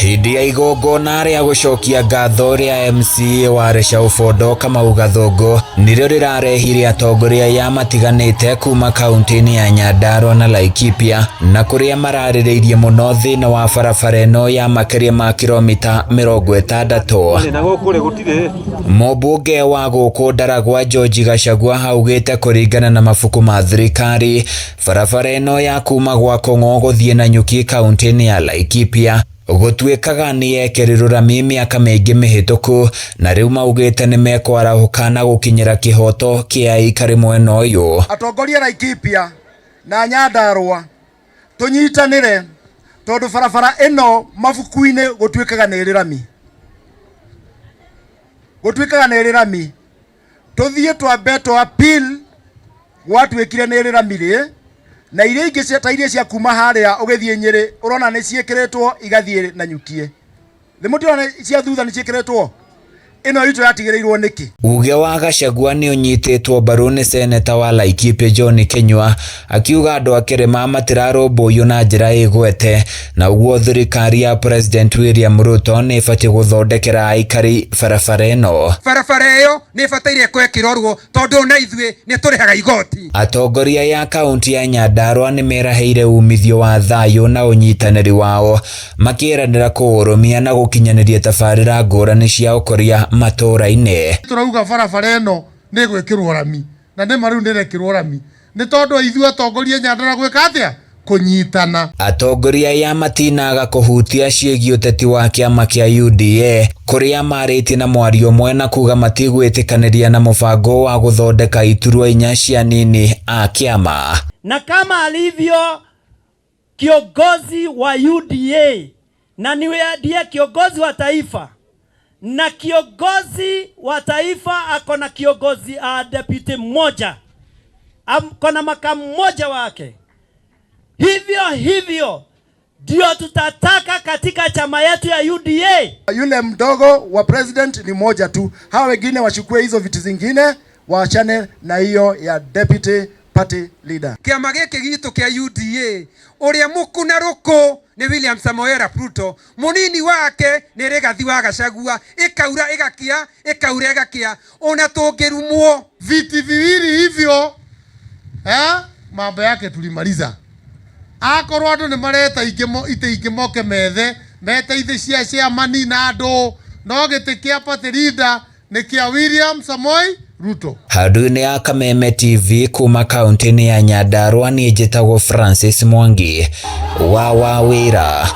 Hindi ya igongona ria gucokia ngatho ria MCA wa Rĩcaũ Kamau Gathũngũ nĩrĩo rĩrarehire atongoria ya matiganĩte kuma kaunti-inĩ ya Nyandarua na Laikipia na kũrĩa mararĩrĩirie mũno thĩna wa barabara ĩno ya makĩria ma kilomita 60. Mũmbunge wa gũkũ Ndaragwa George Gachagua haugĩte kũringana na mabuku ma thirikari barabara ĩno ya kuma gwa Kong'o gũthiĩ Nanyuki kaunti-inĩ ya Laikipia gũtuĩkaga nĩ yekerirwo rami mĩaka mĩingĩ mĩhĩtũku na rĩu maugĩte nĩ mekwarahũka na gũkinyĩra kĩhoto kĩa aikari mwena ũyũ. Atongoria Laikipia na Nyandarua tũnyitanĩre tondũ barabara ĩno mabuku-inĩ gũtuĩkaga nĩ rami tũthiĩ twambe appeal gwatuĩkire nĩ rami na iria ingĩ ta iria cia kuma harĩa ũgĩthiĩ Nyĩrĩ ũrona nĩ ciĩkĩrĩtwo igathiĩ Nanyuki. Nĩmũtiona cia thutha nĩ ciĩkĩrĩtwo, ĩno itũ yatigĩrĩirwo nĩkĩ? Uge wa Gachagua nĩ ũnyitĩtwo mbaru nĩ seneta wa Laikipia John Kĩnyua akiuga andũ a Kĩrĩma matirarũmbũiyo na njĩra ĩgwete na ũguo thirikari ya President William Ruto nĩ ĩbatiĩ gũthondekera aikari barabara ĩno. Barabara ĩyo nĩ ĩbataire kwĩkĩrorwo tondũ na ithuĩ nĩ tũrĩhaga igoti. Atongoria ya kaunti ya Nyandarua nĩ meraheire umithio wa thayũ na ũnyitanĩri wao makĩranĩra kũrũmia na gũkinyanĩria tabarĩra ngũrani cia ũkũria matũra-inĩ. Turauga barabara ĩno nĩ gwĩkĩrwo rami na nĩ maru nĩrekĩrwo rami nĩ tondũ ithuĩ atongoria Nyandarua gwĩka atĩa kũnyitana. Atongoria ya matinaga kũhutia ciĩgiĩ ũteti wa kĩama kĩa UDA kũrĩa marĩtie na mwario ũmwe na kuga matigwĩtĩkanĩria na mũbango wa gũthondeka iturwa 4 cia nini a kĩama. Na kama alivyo kiongozi wa UDA na ndiye kiongozi wa taifa na kiongozi wa taifa akona kiongozi deputy mmoja, akona makamu mmoja wake. Hivyo ndio tutataka katika chama yetu ya UDA. Yule mdogo wa president ni moja tu, hawa wengine wachukue hizo viti zingine waachane na hiyo ya deputy party leader. Kĩama gĩkĩ gitũ kĩa UDA ũrĩa mũkuna rũkũ nĩ William Samoei Ruto, munini wake nĩ Rigathi wa Gachagua, ikaura igakia ikaura igakia, ona tũngĩrumwo viti viwili hivyo mambo yake tulimaliza. Akorwo andũ nĩ mareta ite moke methe meta ithe cia mani na andũ no gĩtĩ kĩa party leader nĩ kĩa William Samoei Ruto. Handũ-inĩ ya Kameme TV kuma kaunti-inĩ ya Nyandarua niĩ njĩtagwo Francis Mwangi wa wĩra.